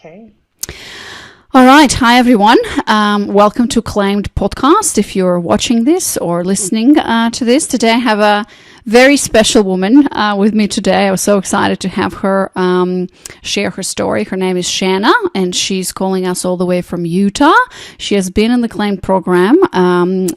Okay. All right. Hi, everyone. Welcome to Claimed Podcast. If you're watching this or listening to this, today I have a very special woman with me today. I was so excited to have her share her story. Her name is Shanna, and she's calling us all the way from Utah. She has been in the Claimed program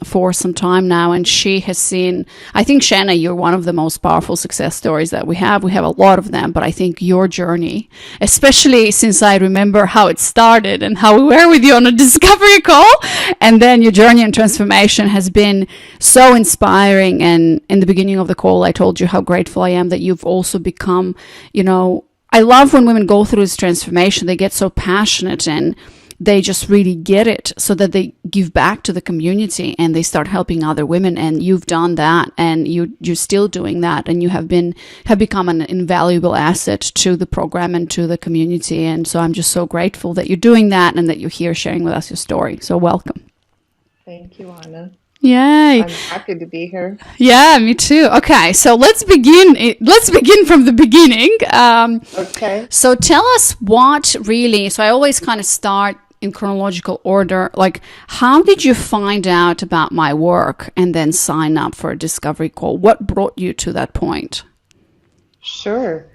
for some time now, and she has seen, I think, Shanna, you're one of the most powerful success stories that we have. We have a lot of them, but I think your journey, especially since I remember how it started and how we were with you on a discovery call, and then your journey and transformation has been so inspiring. And in the beginning of the call, I told you how grateful I am that you've also become, I love when women go through this transformation. They get so passionate and they just really get it, so that they give back to the community and they start helping other women. And you've done that, and you're still doing that, and you have become an invaluable asset to the program and to the community. And so I'm just so grateful that you're doing that and that you're here sharing with us your story. So welcome. Thank you, Anna. Yay. I'm happy to be here. Yeah, me too. Okay, so let's begin. Let's begin from the beginning. Okay. So tell us what really, so I always kind of start in chronological order. Like, how did you find out about my work and then sign up for a discovery call? What brought you to that point? Sure.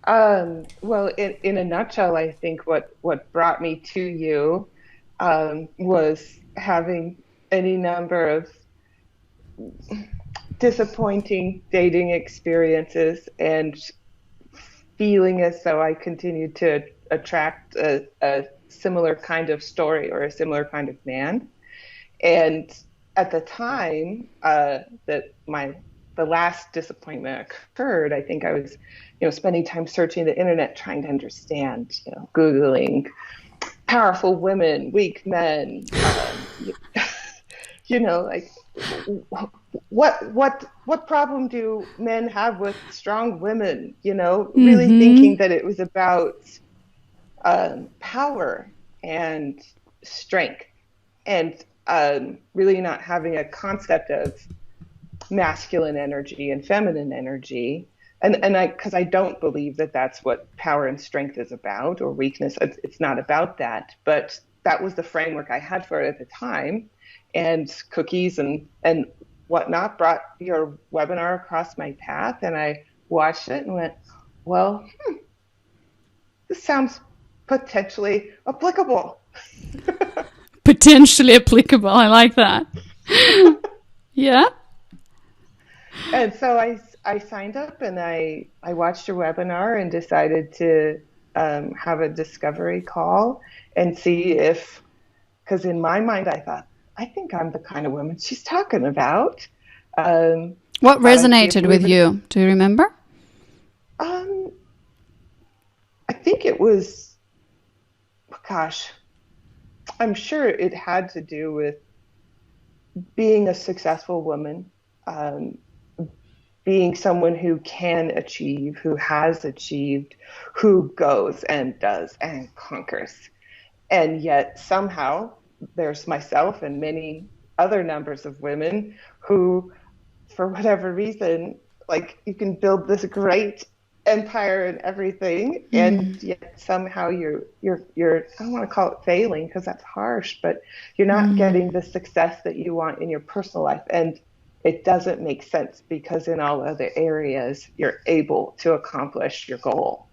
Well, in a nutshell, I think what brought me to you was having any number of disappointing dating experiences and feeling as though I continued to attract a similar kind of story or a similar kind of man. And at the time that the last disappointment occurred, I think I was, spending time searching the internet, trying to understand, Googling powerful women, weak men, like what problem do men have with strong women? Really thinking that it was about power and strength, and really not having a concept of masculine energy and feminine energy. And because I don't believe that that's what power and strength is about, or weakness. It's not about that. But that was the framework I had for it at the time. And cookies and whatnot brought your webinar across my path, and I watched it and went, well, this sounds potentially applicable. Potentially applicable. I like that. Yeah. And so I signed up, and I watched your webinar and decided to have a discovery call and see if, because in my mind I thought, I think I'm the kind of woman she's talking about. What resonated with you? Do you remember? I think it was, gosh, I'm sure it had to do with being a successful woman, being someone who can achieve, who has achieved, who goes and does and conquers. And yet somehow there's myself and many other numbers of women who, for whatever reason, like, you can build this great empire and everything, and yet somehow you're I don't want to call it failing because that's harsh, but you're not getting the success that you want in your personal life. And it doesn't make sense, because in all other areas you're able to accomplish your goal.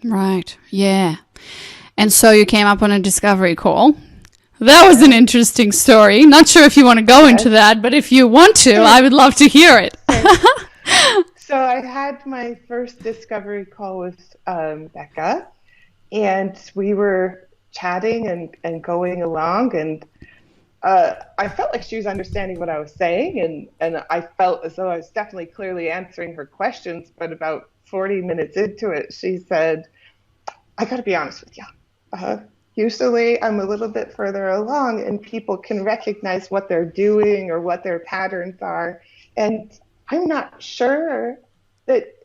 Right. Yeah. And so you came up on a discovery call. That was an interesting story. Not sure if you want to go into that, but if you want to, I would love to hear it. So I had my first discovery call with Becca, and we were chatting and going along, and I felt like she was understanding what I was saying, and I felt as though I was definitely clearly answering her questions. But about 40 minutes into it, she said, I got to be honest with you. Usually I'm a little bit further along and people can recognize what they're doing or what their patterns are. And I'm not sure that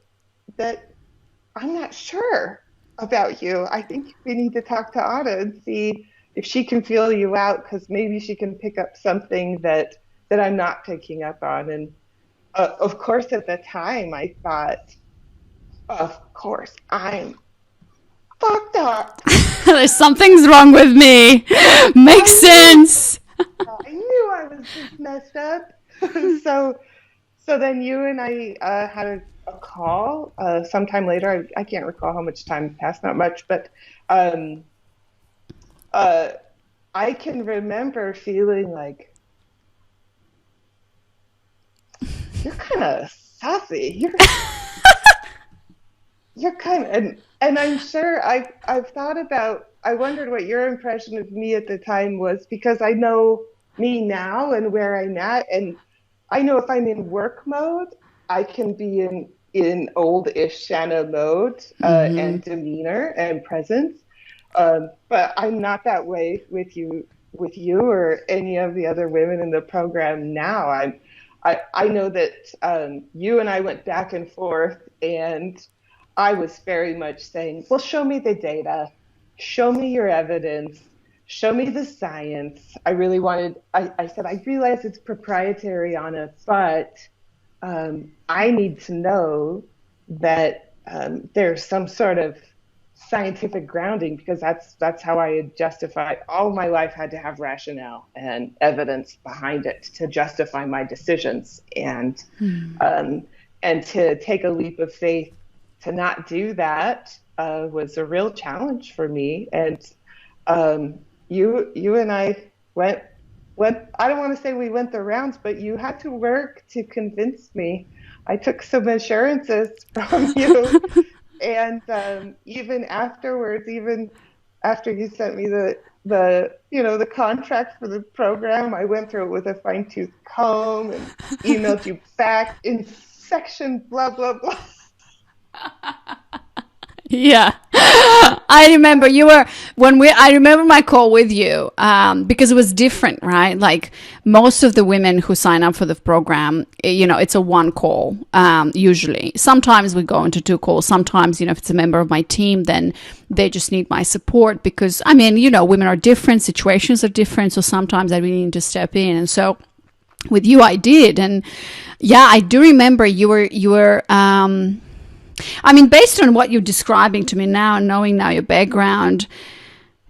I'm not sure about you. I think we need to talk to Anna and see if she can feel you out, because maybe she can pick up something that I'm not picking up on. And of course, at the time, I thought, of course, I'm fucked up. There's something's wrong with me. Makes sense. I knew I was just messed up. so so then you and I had a call sometime later. I can't recall how much time passed, not much, but um, uh, I can remember feeling like you're kind of sassy. You're kind of, and I'm sure I've thought about, I wondered what your impression of me at the time was because I know me now and where I'm at, and I know if I'm in work mode, I can be in old-ish Shanna mode Mm-hmm. and demeanor and presence, but I'm not that way with you or any of the other women in the program now. I know that you and I went back and forth, and I was very much saying, well, show me the data, show me your evidence, show me the science. I really wanted, I said, I realize it's proprietary, Anna, but I need to know that there's some sort of scientific grounding because that's how I had justified all my life had to have rationale and evidence behind it to justify my decisions um, and to take a leap of faith to not do that was a real challenge for me and you and I went I don't want to say we went the rounds but you had to work to convince me. I took some assurances from you and even afterwards, even after you sent me the contract for the program, I went through it with a fine tooth comb and emailed you back in section blah blah blah. Yeah. I remember you were I remember my call with you because it was different, right? Like most of the women who sign up for the program, it's a one call usually. Sometimes we go into two calls. Sometimes, if it's a member of my team, then they just need my support because, women are different, situations are different. So sometimes I really need to step in. And so with you, I did. And yeah, I do remember you were, based on what you're describing to me now, knowing now your background,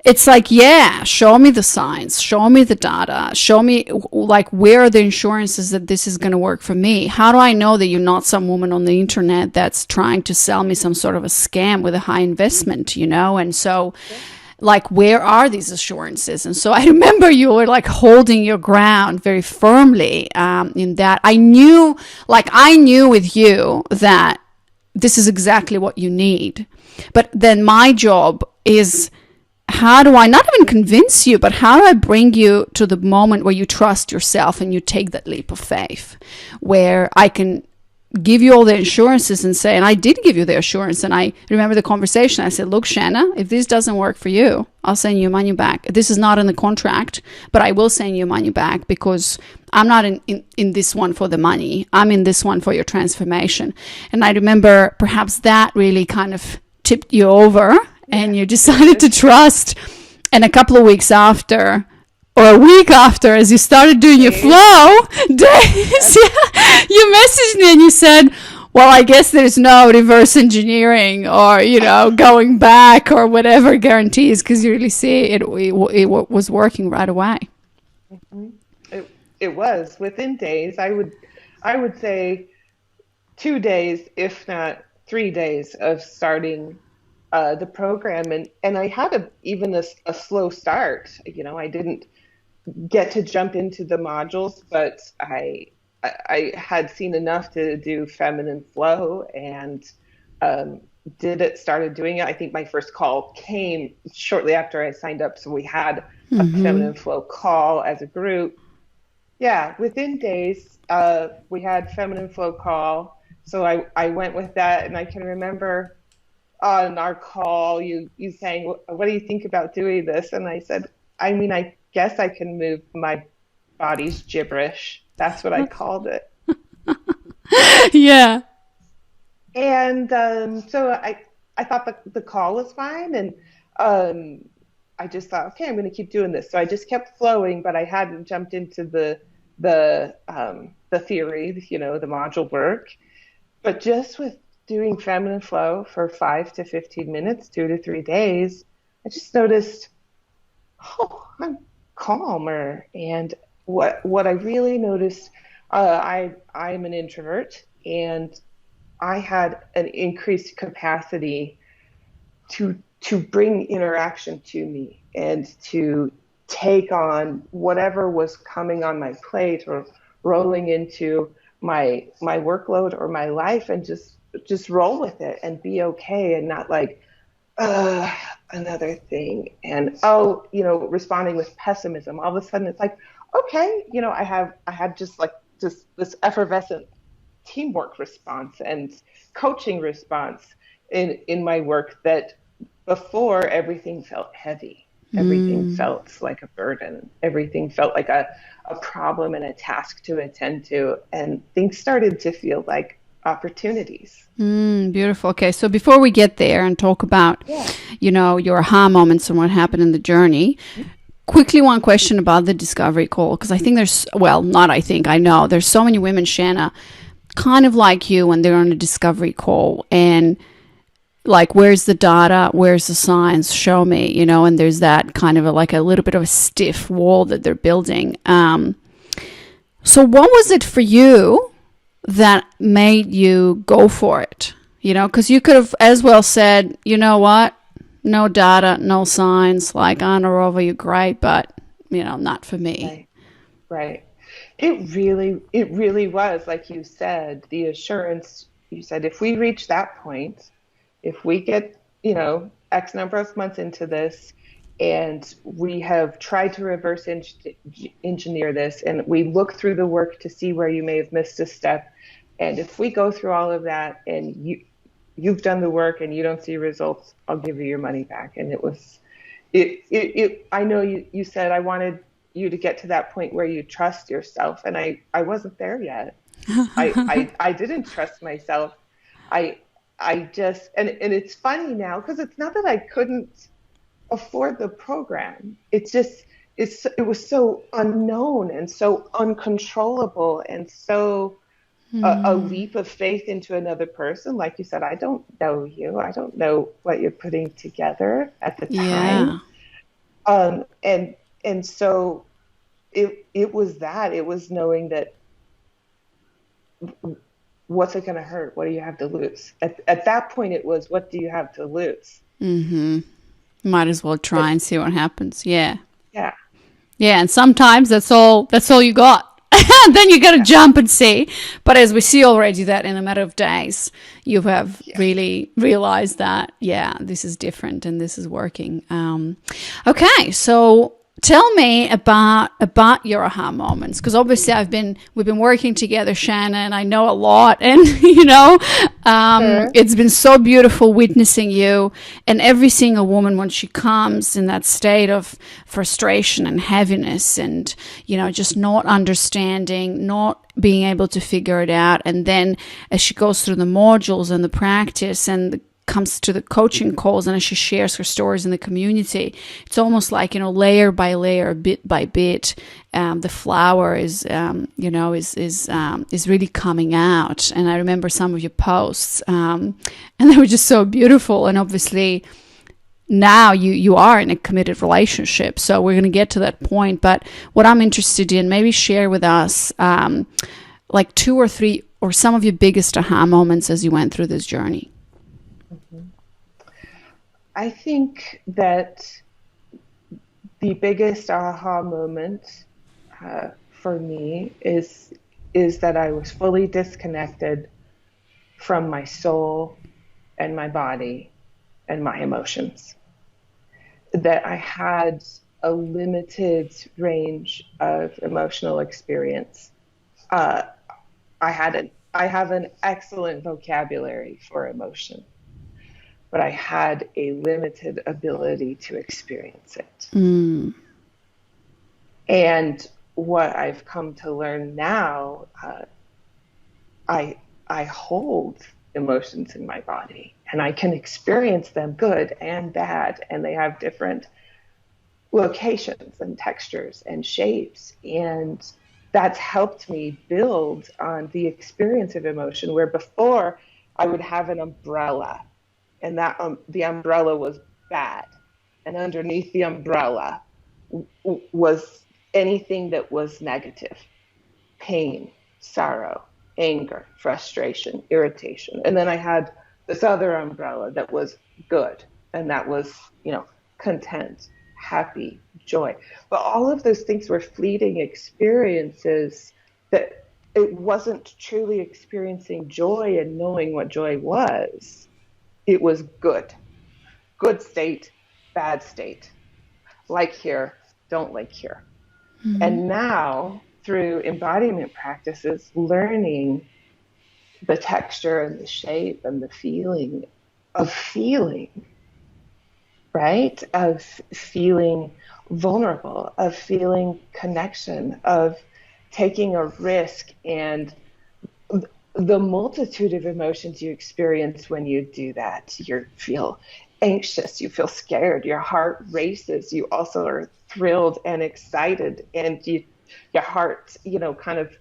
it's like, yeah, show me the science, show me the data, show me like where are the insurances that this is going to work for me? How do I know that you're not some woman on the internet that's trying to sell me some sort of a scam with a high investment, And so like, where are these assurances? And so I remember you were like holding your ground very firmly in that. I knew with you that this is exactly what you need. But then my job is how do I not even convince you, but how do I bring you to the moment where you trust yourself and you take that leap of faith, where I can give you all the assurances and say, and I did give you the assurance. And I remember the conversation. I said, look, Shanna, if this doesn't work for you, I'll send you money back. This is not in the contract, but I will send you money back because I'm not in this one for the money. I'm in this one for your transformation. And I remember perhaps that really kind of tipped you over and you decided to trust. And a couple of weeks after, or a week after, as you started doing your flow days, you messaged me and you said, well, I guess there's no reverse engineering or, going back or whatever guarantees because you really see it was working right away. Mm-hmm. It was within days. I would say 2 days, if not 3 days of starting the program. And I had even a slow start. I didn't get to jump into the modules, but I had seen enough to do feminine flow and started doing it. I think my first call came shortly after I signed up. So we had a feminine flow call as a group. Yeah, within days, we had feminine flow call. So I went with that, and I can remember on our call you saying, "What do you think about doing this?" And I said, I guess I can move my body's gibberish. That's what I called it. Yeah. And so I thought the call was fine, and I just thought, okay, I'm going to keep doing this. So I just kept flowing, but I hadn't jumped into the theory, the module work. But just with doing feminine flow for 5 to 15 minutes, 2 to 3 days, I just noticed, oh, I'm calmer. And what I really noticed, I'm an introvert, and I had an increased capacity to bring interaction to me and to take on whatever was coming on my plate or rolling into my workload or my life, and just roll with it and be okay, and not like uh another thing, and responding with pessimism. All of a sudden it's like, okay, I had just this effervescent teamwork response and coaching response in my work, that before everything felt heavy. Everything Mm. felt like a burden. Everything felt like a problem and a task to attend to. And things started to feel like opportunities. Beautiful. Okay, so before we get there and talk about, Yeah. your aha moments and what happened in the journey, quickly one question about the discovery call, because I think I know there's so many women, Shanna, kind of like you, when they're on a discovery call and like, where's the data, where's the science, show me, and there's that kind of like a little bit of a stiff wall that they're building. So what was it for you that made you go for it? Because you could have as well said, you know what, no data, no science, like, Anna Rova, you're great, but not for me. Right. Right. It really was, like you said, the assurance. You said, if we reach that point, if we get, X number of months into this, and we have tried to reverse engineer this, and we look through the work to see where you may have missed a step, and if we go through all of that, and you've done the work and you don't see results, I'll give you your money back. And I know you said, I wanted you to get to that point where you trust yourself, and I wasn't there yet. I didn't trust myself. I just, and it's funny now, because it's not that I couldn't afford the program. It's just, it was so unknown and so uncontrollable, and so a leap of faith into another person. Like you said, I don't know you. I don't know what you're putting together at the Yeah. time. And so it was that. It was knowing that, what's it going to hurt? What do you have to lose? At that point, it was, what do you have to lose? Might as well try But and see what happens. Yeah. yeah, Yeah, and sometimes that's all you got. Then you got to yeah, jump and see. But as we see already, that in a matter of days, you have yeah. really realized that, yeah, this is different and this is working. Okay, so tell me about your aha moments, because obviously we've been working together, Shanna, and I know a lot, and Sure. it's been so beautiful witnessing you, and every single woman, when she comes in that state of frustration and heaviness, and just not understanding, not being able to figure it out, and then as she goes through the modules and the practice and comes to the coaching calls, and as she shares her stories in the community, it's almost like, layer by layer, bit by bit, the flower is really coming out. And I remember some of your posts, and they were just so beautiful. And obviously now you are in a committed relationship, so we're going to get to that point. But what I'm interested in, maybe share with us like 2 or 3 or some of your biggest aha moments as you went through this journey. I think that the biggest aha moment for me is that I was fully disconnected from my soul and my body and my emotions. That I had a limited range of emotional experience. Uh, I have an excellent vocabulary for emotion, but I had a limited ability to experience it. And what I've come to learn now, I hold emotions in my body, and I can experience them, good and bad, and they have different locations and textures and shapes. And that's helped me build on the experience of emotion, where before I would have an umbrella, and that the umbrella was bad, and underneath the umbrella was anything that was negative: pain, sorrow, anger, frustration, irritation. And then I had this other umbrella that was good, and that was, content, happy, joy. But all of those things were fleeting experiences, that it wasn't truly experiencing joy and knowing what joy was. It was good state, bad state, like here, don't like here. Mm-hmm. And now, through embodiment practices, learning the texture and the shape and the feeling, right? Of feeling vulnerable, of feeling connection, of taking a risk, and the multitude of emotions you experience when you do that. You feel anxious, you feel scared, your heart races, you also are thrilled and excited, and your heart, kind of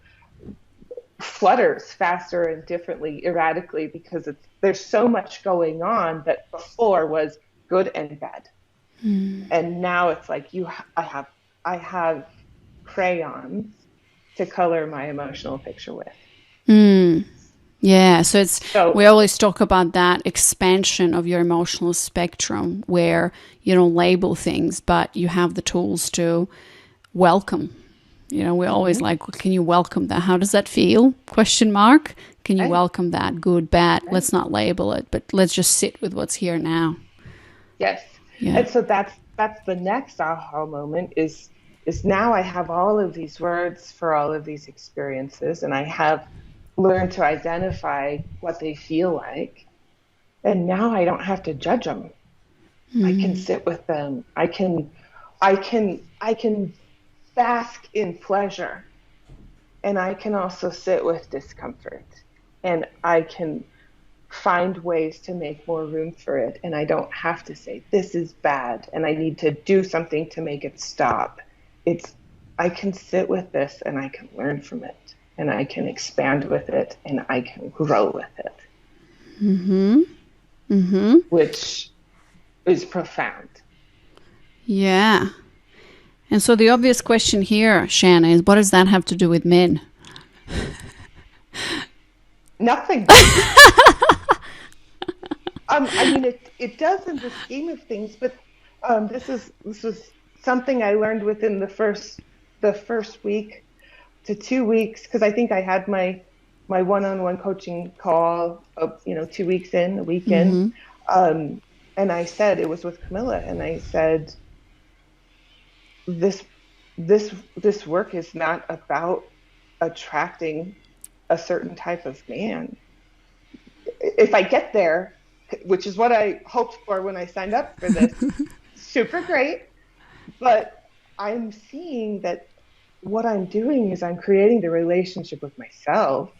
flutters faster and differently, erratically, because there's so much going on that before was good and bad. And now it's like I have crayons to color my emotional picture with. Yeah, so we always talk about that expansion of your emotional spectrum, where you don't label things, but you have the tools to welcome. We always like, can you welcome that? How does that feel? ? Can you welcome that? Good, bad. Right. Let's not label it, but let's just sit with what's here now. Yes. Yeah. And so that's the next aha moment is now I have all of these words for all of these experiences, and I have learned to identify what they feel like. And now I don't have to judge them. I can sit with them. I can bask in pleasure, and I can also sit with discomfort, and I can find ways to make more room for it. And I don't have to say, this is bad and I need to do something to make it stop. I can sit with this, and I can learn from it, and I can expand with it, and I can grow with it. Which is profound. Yeah. And so the obvious question here, Shanna, is what does that have to do with men? Nothing. It does in the scheme of things, but this was something I learned within the first week to 2 weeks, because I think I had my one-on-one coaching call, 2 weeks in, a week in, and I said, it was with Camilla, and I said, this work is not about attracting a certain type of man. If I get there, which is what I hoped for when I signed up for this, super great. But I'm seeing that what I'm doing is I'm creating the relationship with myself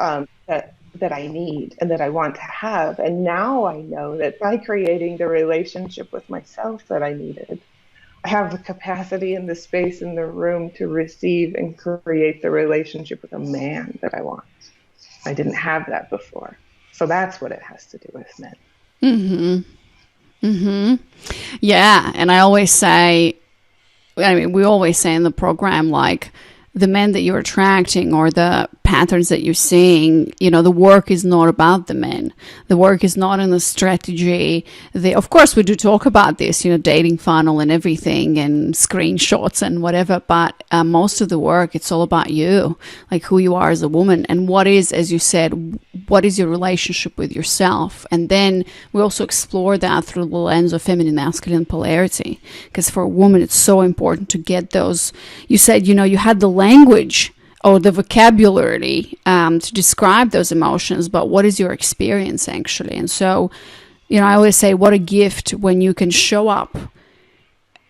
that I need and that I want to have. And now I know that by creating the relationship with myself that I needed, I have the capacity and the space in the room to receive and create the relationship with a man that I want. I didn't have that before. So that's what it has to do with men. Yeah. And I always say, we always say in the program, like, the men that you're attracting or the patterns that you're seeing, the work is not about the men. The work is not in the strategy. Of course, we do talk about this, dating funnel and everything and screenshots and whatever, but most of the work, it's all about you, like who you are as a woman and what is, as you said, what is your relationship with yourself? And then we also explore that through the lens of feminine masculine polarity, because for a woman, it's so important to get those. You said, you had the language or the vocabulary to describe those emotions, but what is your experience actually? And so, I always say, what a gift when you can show up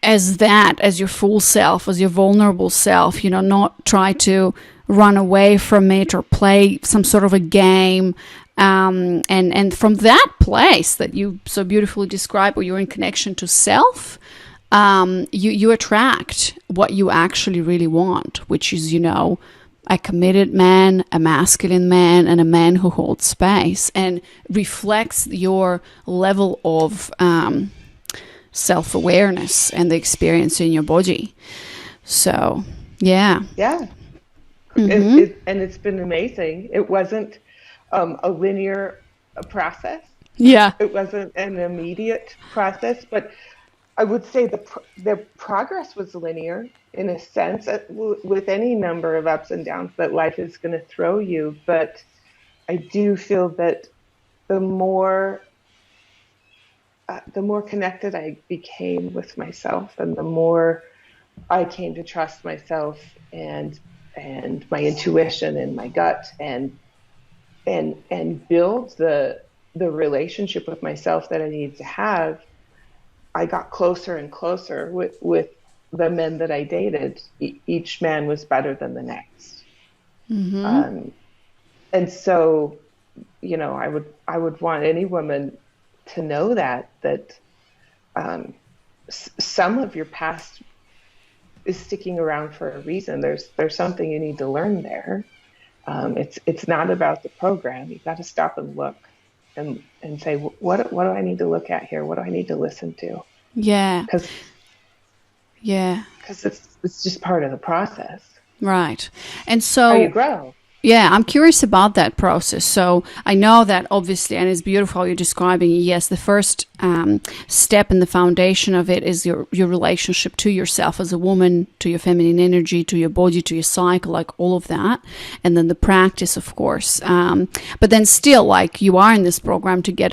as that, as your full self, as your vulnerable self, not try to run away from it or play some sort of a game. And from that place that you so beautifully describe, where you're in connection to self, you attract what you actually really want, which is, a committed man, a masculine man, and a man who holds space and reflects your level of self-awareness and the experience in your body. So, yeah. Yeah. And it's been amazing. It wasn't a linear process. Yeah. It wasn't an immediate process, but I would say the progress was linear in a sense, with any number of ups and downs that life is going to throw you. But I do feel that the more connected I became with myself, and the more I came to trust myself and my intuition and my gut, and build the relationship with myself that I needed to have, I got closer and closer with the men that I dated. Each man was better than the next. And so, I would want any woman to know that some of your past is sticking around for a reason. There's something you need to learn there. It's not about the program. You got to stop and look and say, what do I need to look at here? What do I need to listen to? Yeah. Because it's just part of the process. Right. And so how you grow. Yeah, I'm curious about that process. So I know that obviously, and it's beautiful how you're describing it. Yes, the first step in the foundation of it is your relationship to yourself as a woman, to your feminine energy, to your body, to your cycle, like all of that. And then the practice, of course. But then still, like, you are in this program to get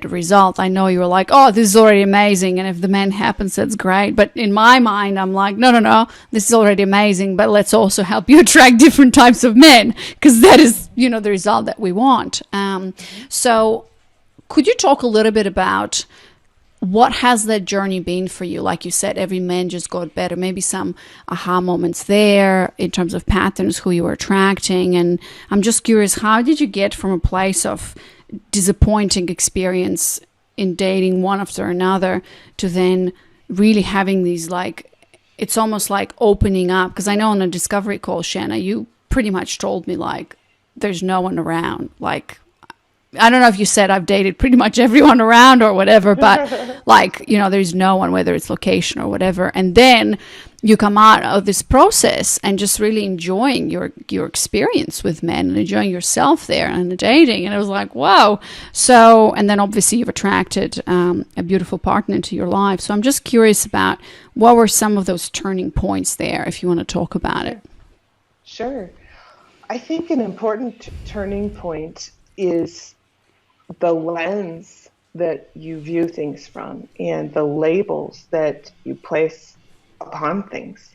a result. I know you were like, oh, this is already amazing, and if the man happens, that's great. But in my mind, I'm like, no, this is already amazing, but let's also help you attract different types of men, because that is, the result that we want. So could you talk a little bit about what has that journey been for you? Like you said, every man just got better. Maybe some aha moments there in terms of patterns, who you were attracting. And I'm just curious, how did you get from a place of disappointing experience in dating one after another to then really having these, like, it's almost like opening up? Because I know on a discovery call, Shanna, you pretty much told me, like, there's no one around. Like, I don't know if you said I've dated pretty much everyone around or whatever, but like, there's no one, whether it's location or whatever. And then you come out of this process and just really enjoying your experience with men and enjoying yourself there and the dating. And it was like, wow. So, and then obviously you've attracted a beautiful partner into your life. So I'm just curious about what were some of those turning points there, if you want to talk about it. Sure. I think an important turning point is the lens that you view things from and the labels that you place upon things,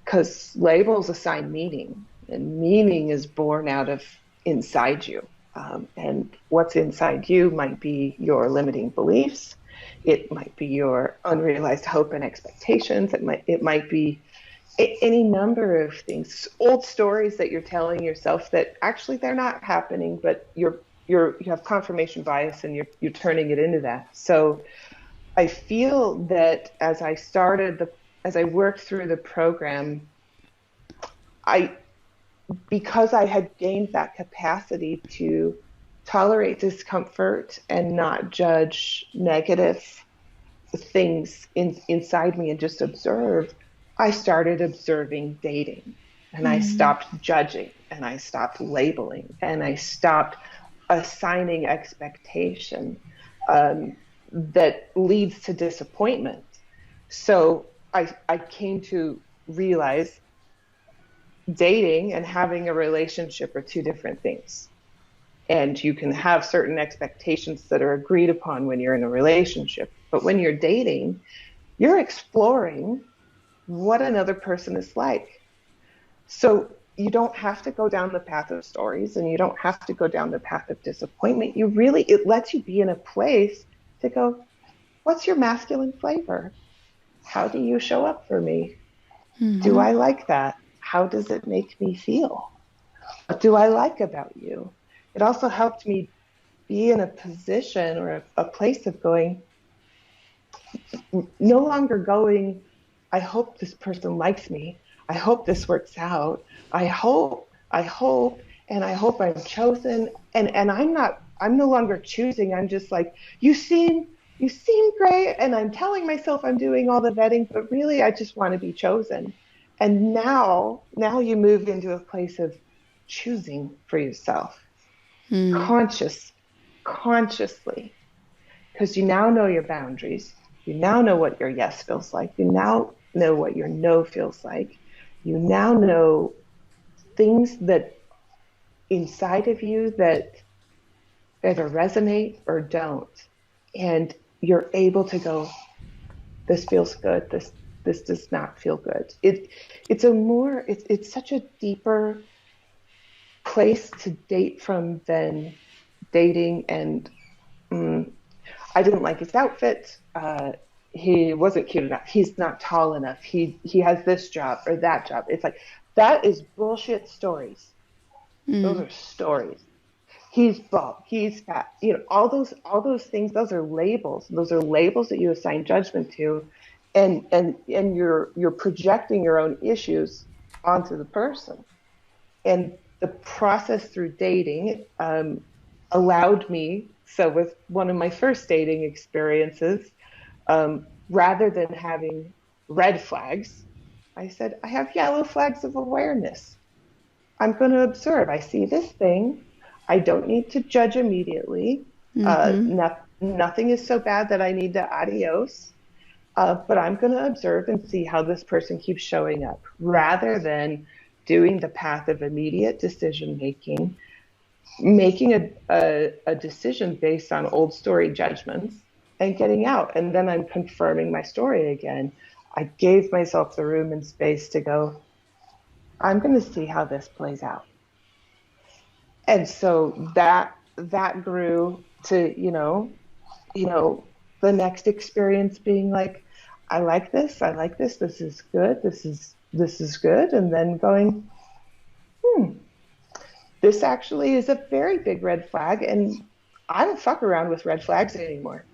because labels assign meaning, and meaning is born out of inside you. And what's inside you might be your limiting beliefs. It might be your unrealized hope and expectations. It might be any number of things, old stories that you're telling yourself that actually they're not happening, but you have confirmation bias and you're turning it into that. So I feel that as I worked through the program, because I had gained that capacity to tolerate discomfort and not judge negative things inside me and just observe, I started observing dating, and I stopped judging, and I stopped labeling, and I stopped assigning expectation that leads to disappointment. So I came to realize dating and having a relationship are two different things. And you can have certain expectations that are agreed upon when you're in a relationship. But when you're dating, you're exploring what another person is like. So you don't have to go down the path of stories, and you don't have to go down the path of disappointment. It lets you be in a place to go, what's your masculine flavor? How do you show up for me? Mm-hmm. Do I like that? How does it make me feel? What do I like about you? It also helped me be in a position or a place of going, no longer going, I hope this person likes me. I hope this works out. I hope, and I hope I'm chosen. And I'm no longer choosing. I'm just like, you seem great. And I'm telling myself I'm doing all the vetting, but really I just want to be chosen. And now you move into a place of choosing for yourself, Mm. conscious, consciously, because you now know your boundaries. You now know what your yes feels like. You now know what your no feels like. You now know things that inside of you that either resonate or don't. And you're able to go, this feels good. This does not feel good. It's such a deeper place to date from than dating and I didn't like his outfit. He wasn't cute enough. He's not tall enough. He has this job or that job. It's like that is bullshit stories. Those Mm. are stories. He's bald. He's fat. You know, all those things. Those are labels. Those are labels that you assign judgment to, and you're projecting your own issues onto the person. And the process through dating allowed me. So with one of my first dating experiences, rather than having red flags, I said, I have yellow flags of awareness. I'm going to observe. I see this thing. I don't need to judge immediately. Mm-hmm. Nothing is so bad that I need to adios. But I'm going to observe and see how this person keeps showing up rather than doing the path of immediate decision making, making a decision based on old story judgments and getting out. And then I'm confirming my story again. I gave myself the room and space to go, I'm going to see how this plays out. And so that grew to, the next experience being like, I like this, this is good, this is good. And then going, this actually is a very big red flag, and I don't fuck around with red flags anymore.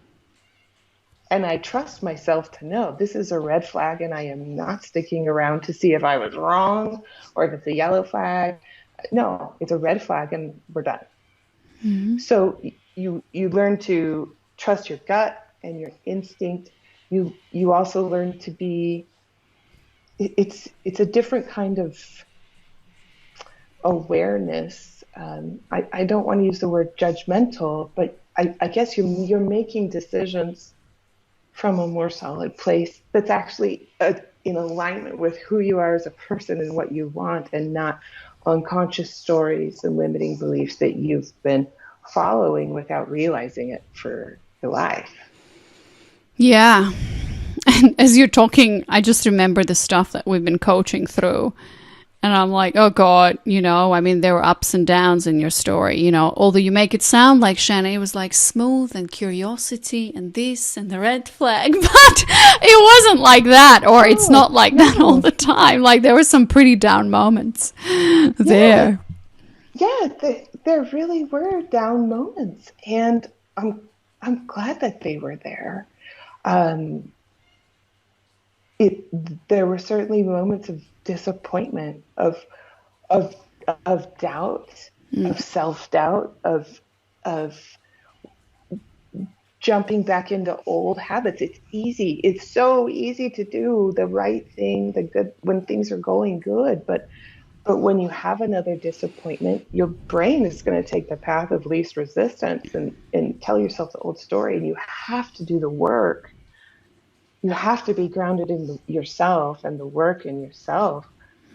And I trust myself to know this is a red flag, and I am not sticking around to see if I was wrong or if it's a yellow flag. No, it's a red flag, and we're done. Mm-hmm. So you learn to trust your gut and your instinct. You also learn to be. It's a different kind of awareness. I don't want to use the word judgmental, but I guess you're making decisions from a more solid place that's actually in alignment with who you are as a person and what you want, and not unconscious stories and limiting beliefs that you've been following without realizing it for your life. Yeah. And as you're talking, I just remember the stuff that we've been coaching through. And I'm like, oh God, there were ups and downs in your story, although you make it sound like, Shanna, it was like smooth and curiosity and this and the red flag, but it wasn't like that, or it's not like that all the time. Like there were some pretty down moments there. Yeah, there really were down moments, and I'm glad that they were there. There were certainly moments of disappointment, of doubt, of self-doubt, of jumping back into old habits. It's easy. It's so easy to do the right thing, the good when things are going good, but when you have another disappointment, your brain is going to take the path of least resistance and tell yourself the old story, and you have to do the work. You have to be grounded in yourself and the work in yourself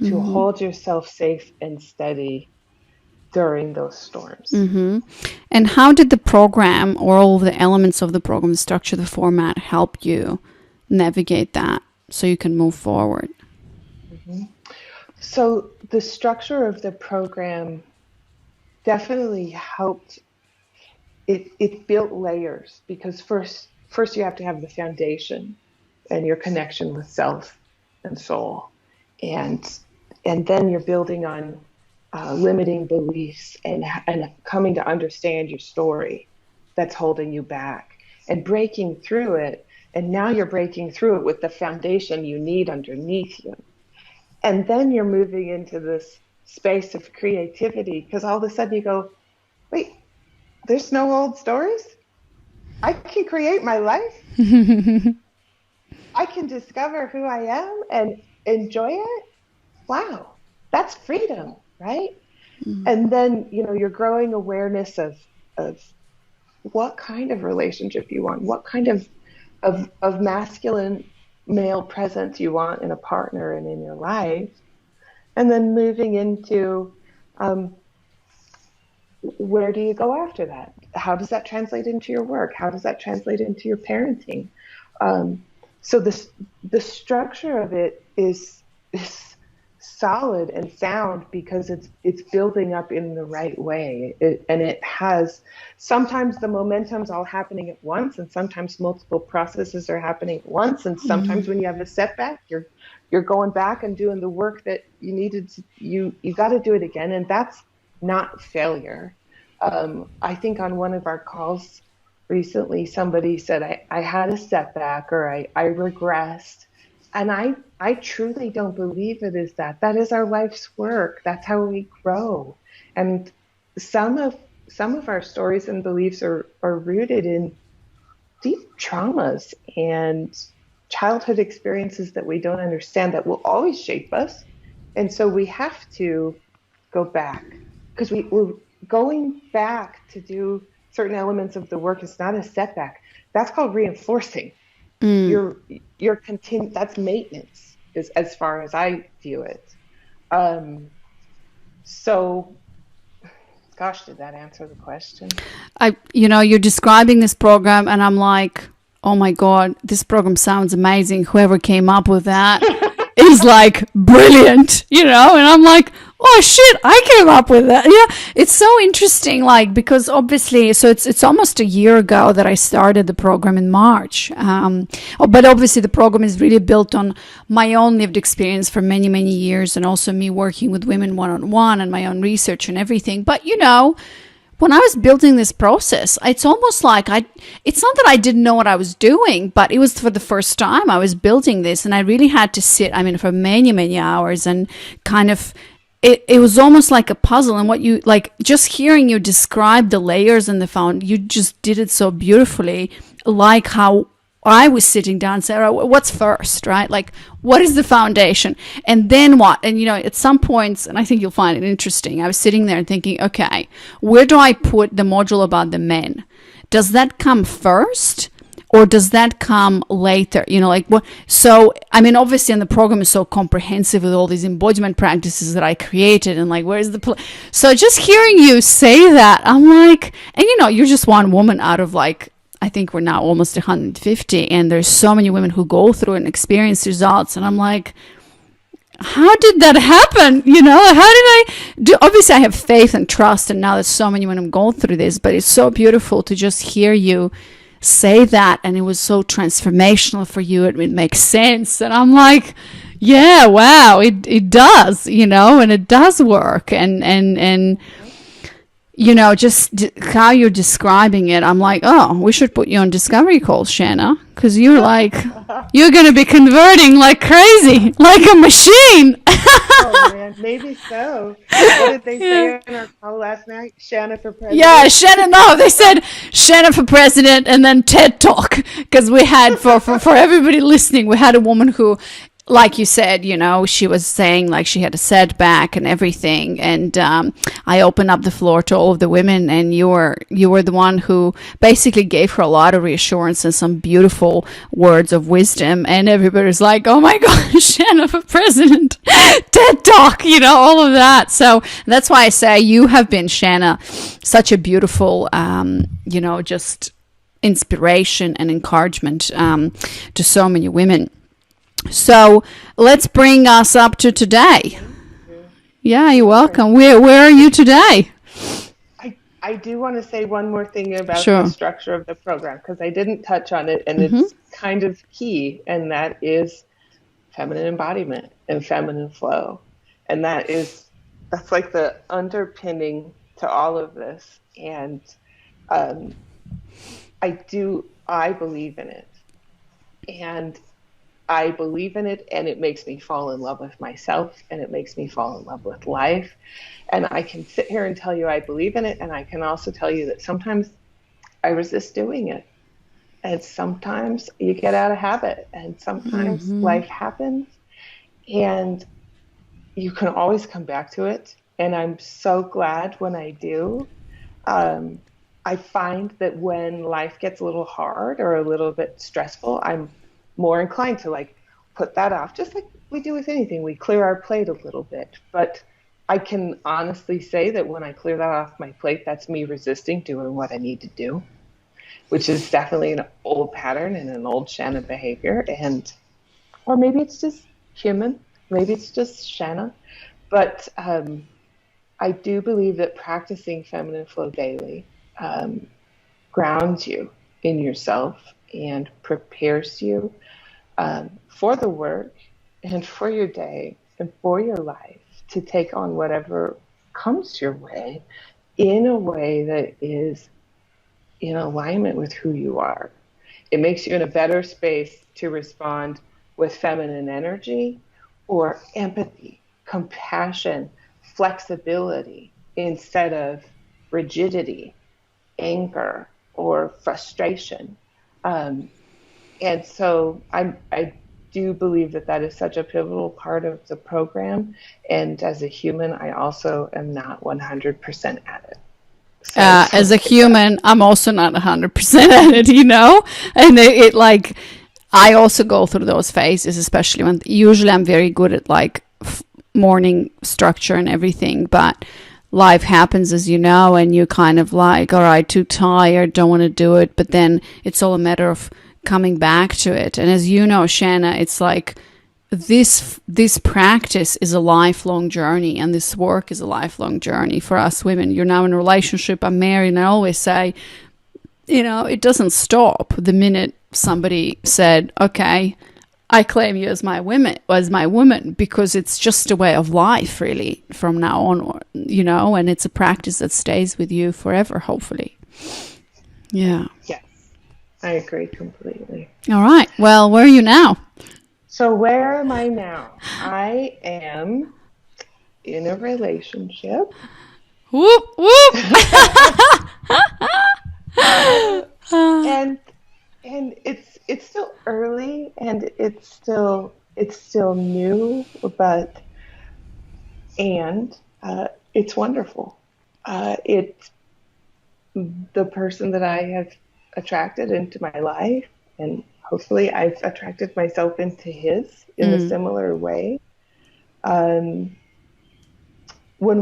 to hold yourself safe and steady during those storms. Mm-hmm. And how did the program, or all the elements of the program, the structure, the format, help you navigate that so you can move forward? Mm-hmm. So the structure of the program definitely helped. It built layers, because first you have to have the foundation and your connection with self and soul, and then you're building on limiting beliefs and coming to understand your story that's holding you back and breaking through it. And now you're breaking through it with the foundation you need underneath you. And then you're moving into this space of creativity because all of a sudden you go, wait, there's no old stories. I can create my life. I can discover who I am and enjoy it. Wow, that's freedom, right? And then, you're growing awareness of what kind of relationship you want, what kind of masculine male presence you want in a partner and in your life. And then moving into where do you go after that? How does that translate into your work? How does that translate into your parenting? So the structure of it is solid and sound because it's building up in the right way. And it has, sometimes the momentum's all happening at once, and sometimes multiple processes are happening at once. And sometimes when you have a setback, you're going back and doing the work that you needed to, you got to do it again. And that's not failure. I think on one of our calls recently, somebody said, I had a setback, or I regressed. And I truly don't believe it is that. That is our life's work. That's how we grow. And some of our stories and beliefs are rooted in deep traumas and childhood experiences that we don't understand that will always shape us. And so we have to go back, because we're going back to do certain elements of the work. It's not a setback. That's called reinforcing. You're that's maintenance, is as far as I view it. So gosh, did that answer the question? You're describing this program and I'm like, oh my God, this program sounds amazing. Whoever came up with that is like brilliant, and I'm like, oh shit, I came up with that. Yeah, it's so interesting, because obviously, so it's almost a year ago that I started the program in March. But obviously the program is really built on my own lived experience for many, many years, and also me working with women one-on-one and my own research and everything. But when I was building this process, it's almost like it's not that I didn't know what I was doing, but it was for the first time I was building this, and I really had to sit, for many, many hours, and kind of, it was almost like a puzzle. And what you, just hearing you describe the layers and you just did it so beautifully, like how I was sitting down and saying, what's first, right? What is the foundation? And then what? And, at some points, and I think you'll find it interesting, I was sitting there and thinking, okay, where do I put the module about the men? Does that come first? Or does that come later? What? So, obviously, and the program is so comprehensive with all these embodiment practices that I created, and where's the so just hearing you say that, I'm like, and you're just one woman out of I think we're now almost 150, and there's so many women who go through and experience results, and I'm like, how did that happen? How did I do? Obviously, I have faith and trust, and now there's so many women going through this, but it's so beautiful to just hear you say that, and it was so transformational for you. It makes sense, and I'm like, yeah, wow, it does, and it does work, and just how you're describing it, I'm like, oh, we should put you on discovery calls, Shanna, because you're going to be converting like crazy, like a machine. Oh, man, maybe so. What did they say in our call last night? Shanna for president? Yeah, Shanna, no, they said Shanna for president and then TED Talk, because we had, for everybody listening, we had a woman who, like you said, she was saying she had a setback and everything, and I opened up the floor to all of the women, and you were the one who basically gave her a lot of reassurance and some beautiful words of wisdom, and everybody's like, oh my God, Shanna for president, TED Talk, all of that. So that's why I say you have been, Shanna, such a beautiful, just inspiration and encouragement to so many women. So let's bring us up to today. Yeah, you're welcome. Where are you today? I do want to say one more thing about the structure of the program, because I didn't touch on it, and it's kind of key, and that is feminine embodiment and feminine flow. And that's like the underpinning to all of this. And I believe in it. And I believe in it, and it makes me fall in love with myself, and it makes me fall in love with life. And I can sit here and tell you I believe in it, and I can also tell you that sometimes I resist doing it. And sometimes you get out of habit, and sometimes life happens, and you can always come back to it. And I'm so glad when I do. I find that when life gets a little hard or a little bit stressful, I'm more inclined to like put that off, just like we do with anything. We clear our plate a little bit. But I can honestly say that when I clear that off my plate, that's me resisting doing what I need to do, which is definitely an old pattern and an old Shanna behavior. And, or maybe it's just human, maybe it's just Shanna. But I do believe that practicing feminine flow daily grounds you in yourself and prepares you for the work and for your day and for your life to take on whatever comes your way in a way that is in alignment with who you are. It makes you in a better space to respond with feminine energy or empathy, compassion, flexibility instead of rigidity, anger, or frustration. And so I do believe that that is such a pivotal part of the program. And as a human, I also am not 100% at it. So as a human, I'm also not 100% at it, you know? And it like, I also go through those phases, especially when usually I'm very good at like morning structure and everything, but life happens, as you know, and you kind of like, all right, too tired, don't want to do it. But then it's all a matter of coming back to it. And as you know, Shanna, it's like this practice is a lifelong journey, and this work is a lifelong journey for us women. You're now in a relationship, I'm married, and I always say, you know, it doesn't stop the minute somebody said, okay, I claim you as my woman, because it's just a way of life, really, from now on, you know, and it's a practice that stays with you forever, hopefully. Yeah. Yes, I agree completely. All right. Well, where are you now? So where am I now? I am in a relationship. Whoop, whoop. And it's still early and it's still new, but it's wonderful. The person that I have attracted into my life, and hopefully I've attracted myself into his in a similar way. When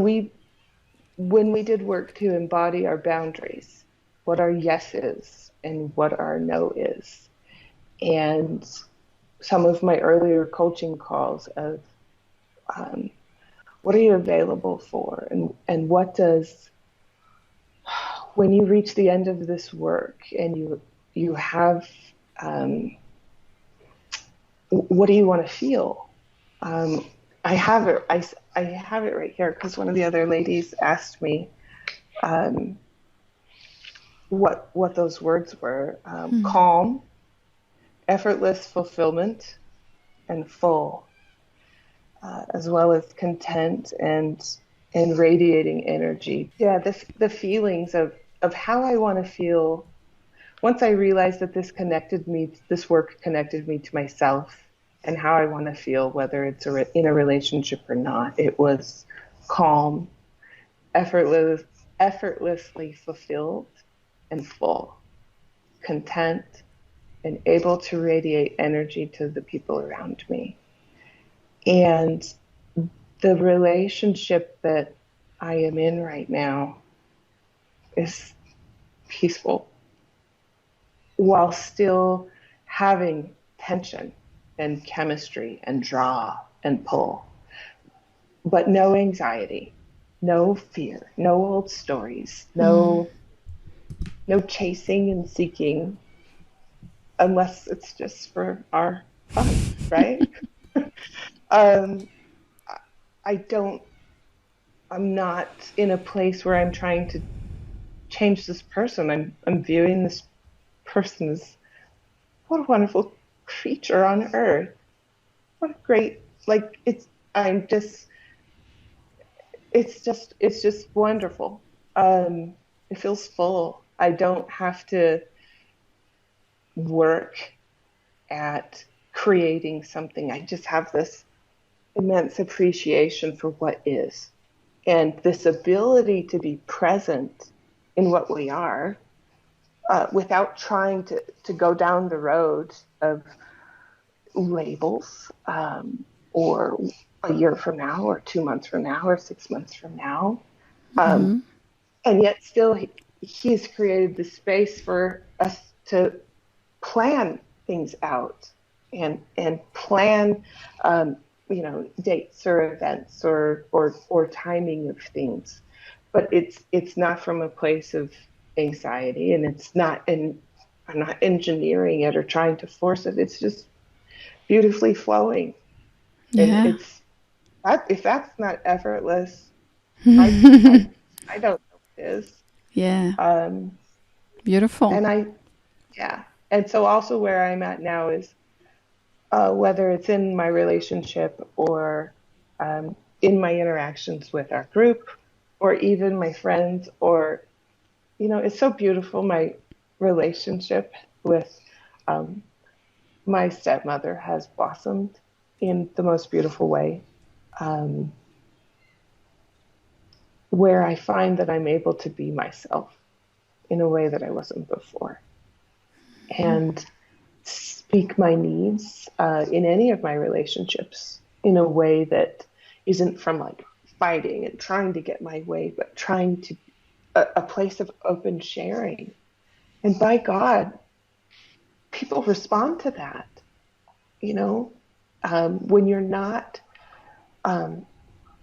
we did work to embody our boundaries, what our yes is and what our no is, and some of my earlier coaching calls of what are you available for, and what does, when you reach the end of this work and you have what do you want to feel? I have it right here because one of the other ladies asked me what those words were. Calm, effortless fulfillment, and full, as well as content and radiating energy. Yeah, the feelings of how I want to feel. Once I realized that this work connected me to myself and how I want to feel, whether it's in a relationship or not, it was calm, effortlessly fulfilled and full, content, and able to radiate energy to the people around me. And the relationship that I am in right now is peaceful, while still having tension and chemistry and draw and pull. But no anxiety, no fear, no old stories, no chasing and seeking, unless it's just for our fun, right? I'm not in a place where I'm trying to change this person. I'm viewing this person as, what a wonderful creature on earth. What a great, like, it's just wonderful. It feels full. I don't have to work at creating something. I just have this immense appreciation for what is, and this ability to be present in what we are, without trying to go down the road of labels, or a year from now, or 2 months from now, or 6 months from now. And yet still he's created the space for us to plan things out, and plan, dates or events or timing of things. But it's not from a place of anxiety, and I'm not engineering it or trying to force it. It's just beautifully flowing. Yeah. And if that's not effortless, I don't know what is. Yeah. Beautiful. And so also where I'm at now is, whether it's in my relationship or, in my interactions with our group, or even my friends, or, it's so beautiful. My relationship with, my stepmother has blossomed in the most beautiful way, where I find that I'm able to be myself in a way that I wasn't before, and speak my needs, in any of my relationships in a way that isn't from like fighting and trying to get my way, but trying to a place of open sharing. And by God, people respond to that. When you're not,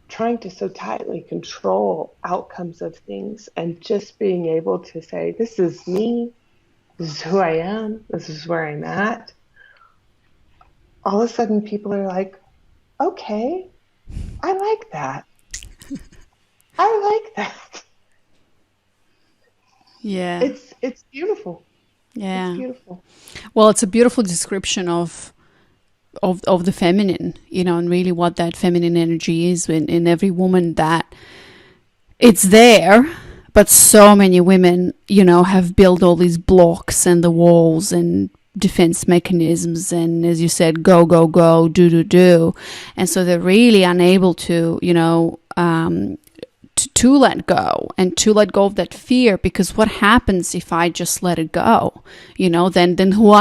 trying to so tightly control outcomes of things, and just being able to say, this is me, this is who I am, this is where I'm at. All of a sudden people are like, okay, I like that. I like that. Yeah. It's beautiful. Yeah. It's beautiful. Well, it's a beautiful description of the feminine, and really what that feminine energy is in every woman, that it's there, but so many women, have built all these blocks and the walls and defense mechanisms, and as you said, go, go, go, do. And so they're really unable to, to let go, and to let go of that fear, because what happens if I just let it go? Then who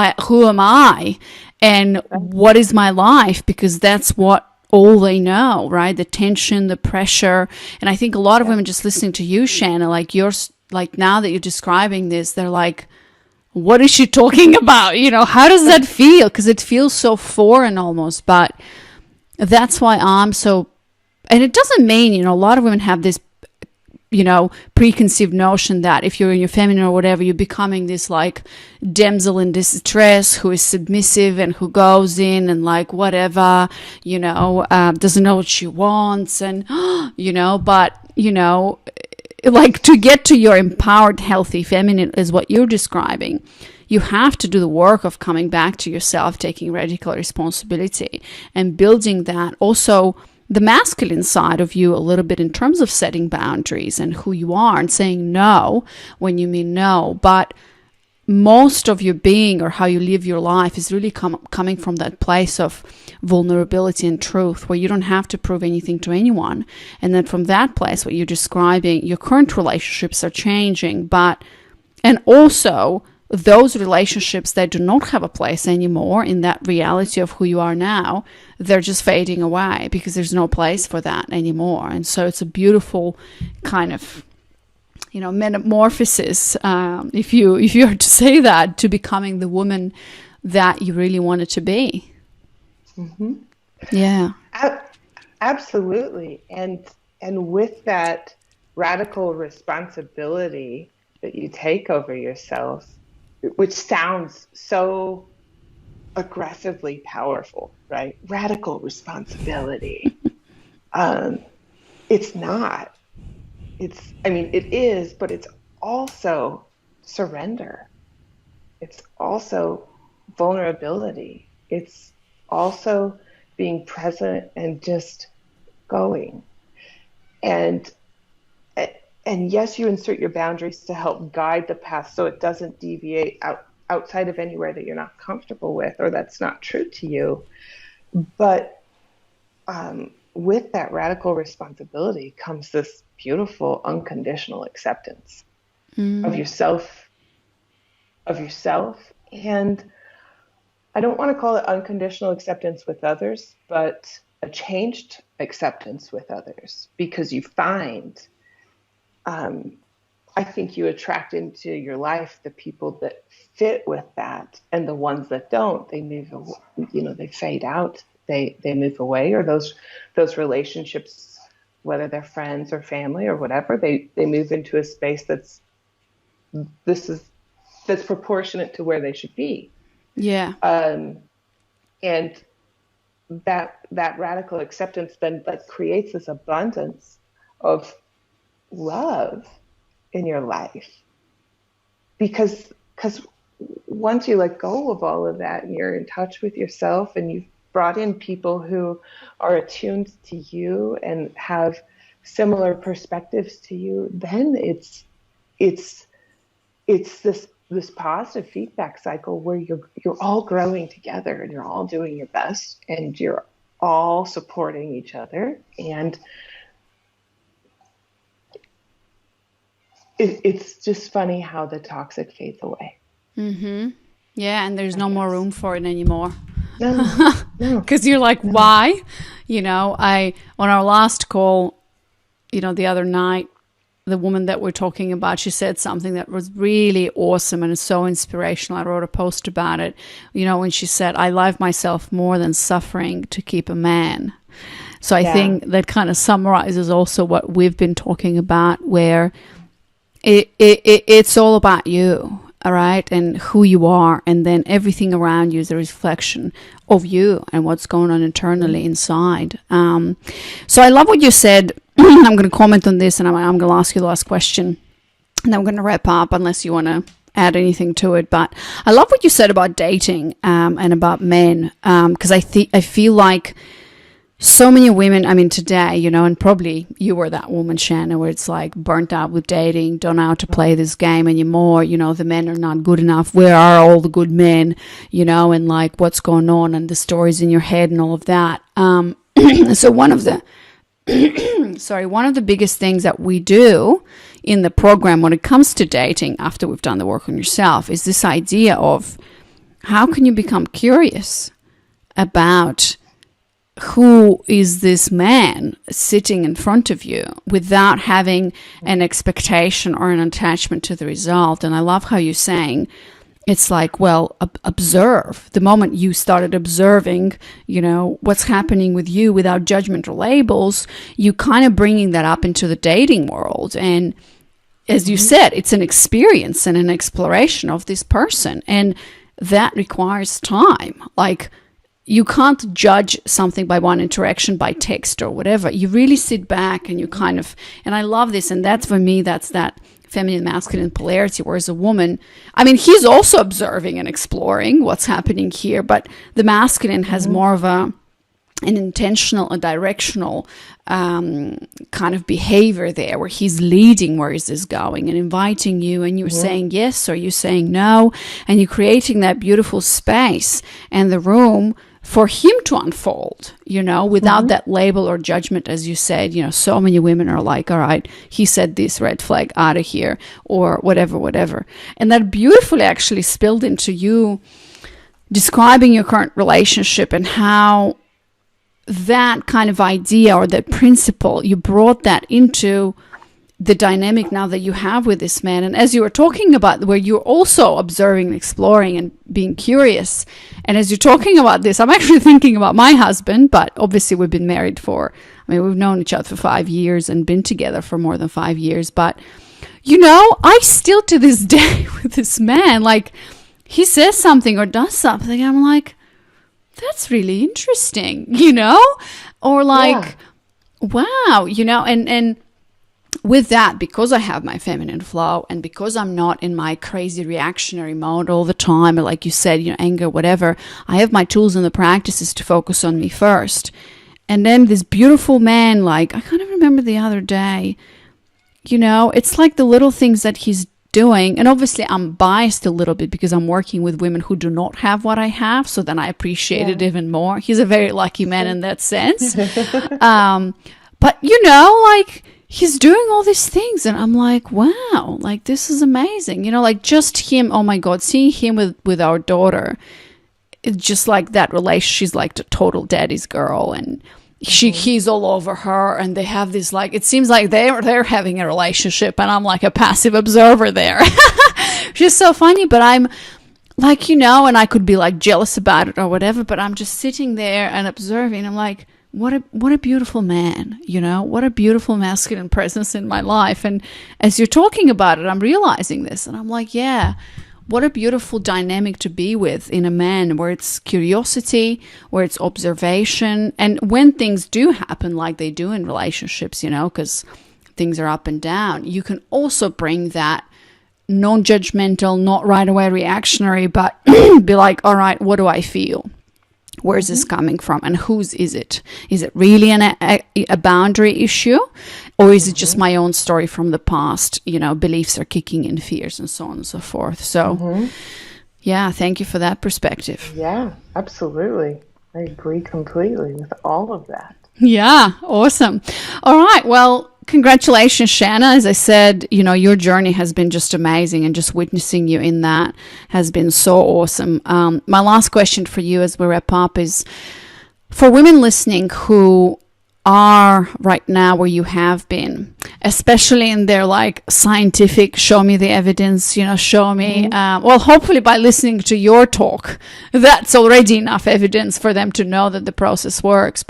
am I, and what is my life? Because that's what all they know, right? The tension, the pressure. And I think a lot of women just listening to you, Shanna, like now that you're describing this, they're like, what is she talking about? How does that feel? Because it feels so foreign almost. But that's why I'm so, and it doesn't mean, a lot of women have this, preconceived notion that if you're in your feminine or whatever, you're becoming this like damsel in distress who is submissive and who goes in and like whatever, doesn't know what she wants, and but like to get to your empowered, healthy feminine is what you're describing. You have to do the work of coming back to yourself, taking radical responsibility, and building that also the masculine side of you a little bit in terms of setting boundaries and who you are, and saying no when you mean no. But most of your being, or how you live your life, is really coming from that place of vulnerability and truth, where you don't have to prove anything to anyone. And then from that place, what you're describing, your current relationships are changing, and also those relationships that do not have a place anymore in that reality of who you are now, they're just fading away because there's no place for that anymore. And so it's a beautiful kind of, metamorphosis, if you are to say that, to becoming the woman that you really wanted to be. Mm-hmm. Yeah. Absolutely. And with that radical responsibility that you take over yourself, which sounds so aggressively powerful, right? Radical responsibility. It's not. It is, but it's also surrender. It's also vulnerability. It's also being present and just going. And and yes, you insert your boundaries to help guide the path so it doesn't deviate outside of anywhere that you're not comfortable with or that's not true to you. But with that radical responsibility comes this beautiful unconditional acceptance of yourself, and I don't want to call it unconditional acceptance with others, but a changed acceptance with others, because you find, I think you attract into your life the people that fit with that, and the ones that don't, they move, they fade out, they move away, or those relationships, whether they're friends or family or whatever, they move into a space that's proportionate to where they should be. Yeah. And that radical acceptance then creates this abundance of love in your life, because once you let go of all of that and you're in touch with yourself and you've brought in people who are attuned to you and have similar perspectives to you, then it's this positive feedback cycle where you're all growing together and you're all doing your best and you're all supporting each other, and it's just funny how the toxic fades away. Mm-hmm. Yeah, and there's no more room for it anymore. No. Because you're like, why? On our last call, the other night, the woman that we're talking about, she said something that was really awesome and so inspirational. I wrote a post about it, when she said, I love myself more than suffering to keep a man. So I think that kind of summarizes also what we've been talking about, where it's all about you, all right, and who you are, and then everything around you is a reflection of you and what's going on internally inside. So I love what you said. I'm going to comment on this, and I'm going to ask you the last question, and then we're going to wrap up unless you want to add anything to it. But I love what you said about dating and about men, because I feel like so many women, today, and probably you were that woman, Shanna, where it's like burnt out with dating, don't know how to play this game anymore, the men are not good enough, where are all the good men, and like what's going on, and the stories in your head and all of that. So one of the biggest things that we do in the program when it comes to dating, after we've done the work on yourself, is this idea of how can you become curious about who is this man sitting in front of you without having an expectation or an attachment to the result. And I love how you're saying it's like, well, observe. The moment you started observing, what's happening with you without judgment or labels, you kind of bringing that up into the dating world. And as you said, it's an experience and an exploration of this person. And that requires time. Like, you can't judge something by one interaction, by text or whatever. You really sit back and you kind of, and I love this, and that's for me, that's that feminine masculine polarity, whereas a woman, he's also observing and exploring what's happening here, but the masculine has more of an intentional, a directional kind of behavior there, where he's leading where is this going and inviting you, and you're saying yes or you're saying no, and you're creating that beautiful space and the room for him to unfold, without that label or judgment. As you said, so many women are like, all right, he said this, red flag, out of here, or whatever. And that beautifully actually spilled into you describing your current relationship and how that kind of idea or that principle, you brought that into the dynamic now that you have with this man. And as you were talking about, where you're also observing, exploring, and being curious, and as you're talking about this, I'm actually thinking about my husband, but obviously we've been married we've known each other for 5 years and been together for more than 5 years. But, I still to this day with this man, like, he says something or does something, I'm like, that's really interesting, or like, wow, and with that, because I have my feminine flow and because I'm not in my crazy reactionary mode all the time, or like you said, anger, whatever, I have my tools and the practices to focus on me first. And then this beautiful man, like, I kind of remember the other day, it's like the little things that he's doing. And obviously I'm biased a little bit because I'm working with women who do not have what I have. So then I appreciate it even more. He's a very lucky man in that sense. But, like, he's doing all these things. And I'm like, wow, like, this is amazing. Like just him, oh my God, seeing him with our daughter, it's just like that relationship. She's like the total daddy's girl. And he's all over her. And they have this, like, it seems like they're having a relationship. And I'm like a passive observer there. She's so funny. But I'm like, and I could be like jealous about it or whatever. But I'm just sitting there and observing. I'm like, what a beautiful man, what a beautiful masculine presence in my life. And as you're talking about it, I'm realizing this, and I'm like, yeah, what a beautiful dynamic to be with in a man, where it's curiosity, where it's observation. And when things do happen like they do in relationships, because things are up and down, you can also bring that non-judgmental, not right away reactionary, but be like, all right, what do I feel? Where is this coming from, and whose is it? Is it really a boundary issue, or is it just my own story from the past? Beliefs are kicking in, fears, and so on and so forth. So, yeah, thank you for that perspective. Yeah, absolutely. I agree completely with all of that. Yeah, awesome. All right, well, congratulations, Shanna. As I said, your journey has been just amazing, and just witnessing you in that has been so awesome. My last question for you as we wrap up is, for women listening who are right now where you have been, especially in their like scientific, show me the evidence, show me, well, hopefully by listening to your talk, that's already enough evidence for them to know that the process works.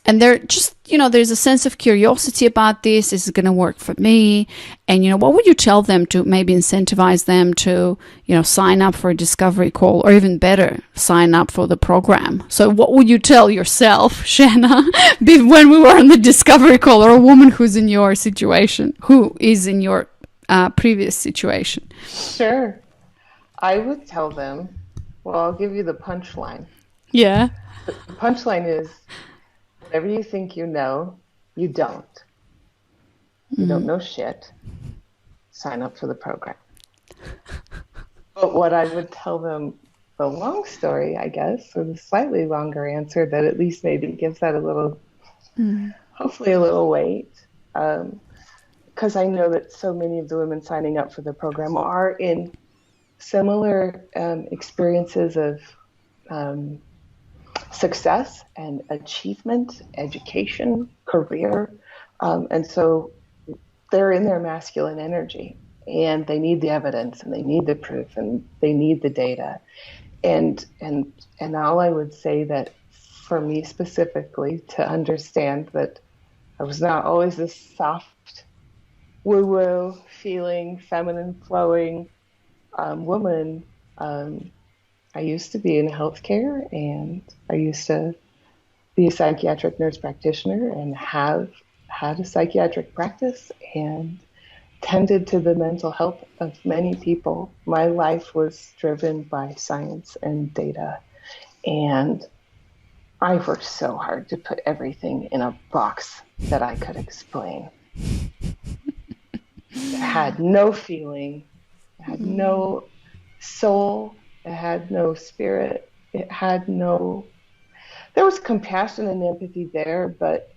And they're just, there's a sense of curiosity about this. Is it going to work for me? And, what would you tell them to maybe incentivize them to, sign up for a discovery call, or even better, sign up for the program? So what would you tell yourself, Shanna, when we were on the discovery call, or a woman who's in your situation, who is in your previous situation? Sure. I would tell them, well, I'll give you the punchline. Yeah. The punchline is, whatever you think you know, you don't. You don't know shit. Sign up for the program. But what I would tell them, the long story, I guess, or the slightly longer answer that at least maybe gives that a little, hopefully a little weight, because I know that so many of the women signing up for the program are in similar experiences of success and achievement, education, career. And so they're in their masculine energy, and they need the evidence, and they need the proof, and they need the data. And all I would say that for me specifically, to understand that I was not always this soft, woo-woo feeling, feminine flowing woman. I used to be in healthcare, and I used to be a psychiatric nurse practitioner and have had a psychiatric practice and tended to the mental health of many people. My life was driven by science and data, and I worked so hard to put everything in a box that I could explain. It had no feeling, it had no soul, it had no spirit, it had no, there was compassion and empathy there, but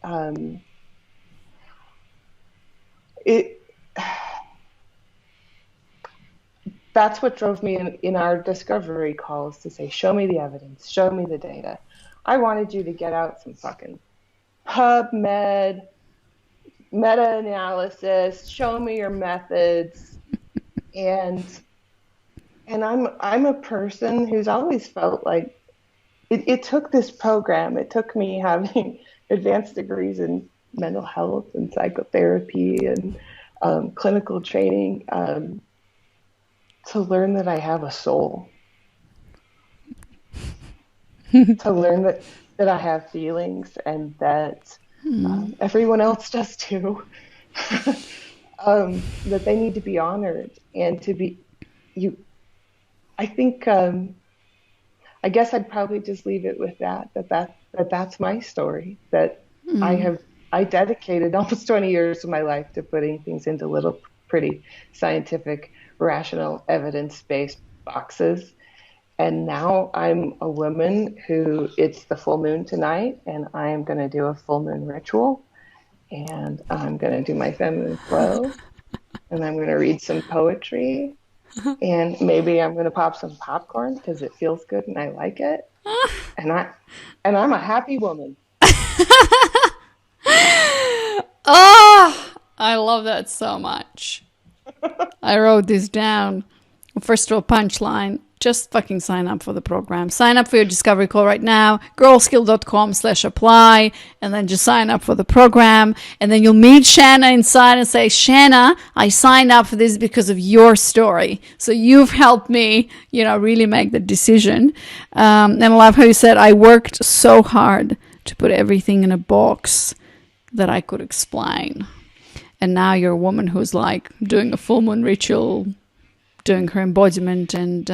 that's what drove me in our discovery calls to say, show me the evidence, show me the data. I wanted you to get out some fucking PubMed, meta-analysis, show me your methods. And I'm a person who's always felt like it took this program, it took me having advanced degrees in mental health and psychotherapy and clinical training to learn that I have a soul, to learn that I have feelings, and that everyone else does too, that they need to be honored and to be you. I think I guess I'd probably just leave it with that's my story. That I Mm. have I dedicated almost 20 years of my life to putting things into little pretty scientific, rational, evidence-based boxes. And now I'm a woman who it's the full moon tonight, and I am going to do a full moon ritual, and I'm going to do my feminine flow, and I'm going to read some poetry, and maybe I'm going to pop some popcorn because it feels good and I like it, and I'm a happy woman. Oh, I love that so much. I wrote this down. First of all, punchline. Just fucking sign up for the program. Sign up for your discovery call right now. Girlskill.com/apply. And then just sign up for the program. And then you'll meet Shanna inside and say, Shanna, I signed up for this because of your story. So you've helped me, really make the decision. And I love how you said, I worked so hard to put everything in a box that I could explain. And now you're a woman who's like doing a full moon ritual, doing her embodiment, and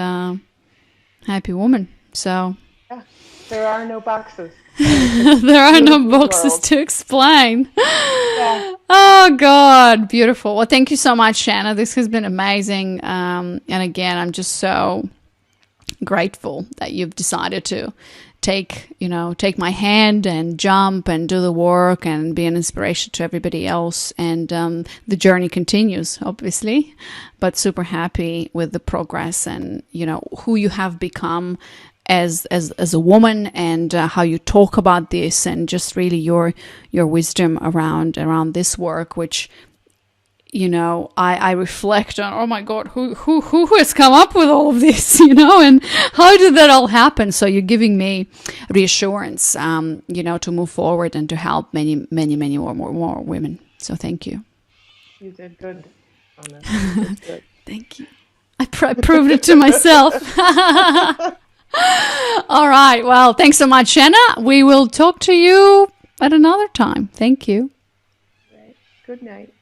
happy woman. So Yeah, there are no boxes. there are no boxes to explain. Yeah. Oh God, beautiful. Well, thank you so much, Shanna. This has been amazing. And again, I'm just so grateful that you've decided to take my hand and jump and do the work and be an inspiration to everybody else. And the journey continues, obviously, but super happy with the progress and, who you have become as a woman, and how you talk about this, and just really your wisdom around this work, which I reflect on, oh my God, who has come up with all of this, and how did that all happen? So you're giving me reassurance, to move forward and to help many, many, many more women. So thank you. You did good, Anna. You did good. Thank you. I proved it to myself. All right. Well, thanks so much, Shanna. We will talk to you at another time. Thank you. Right. Good night.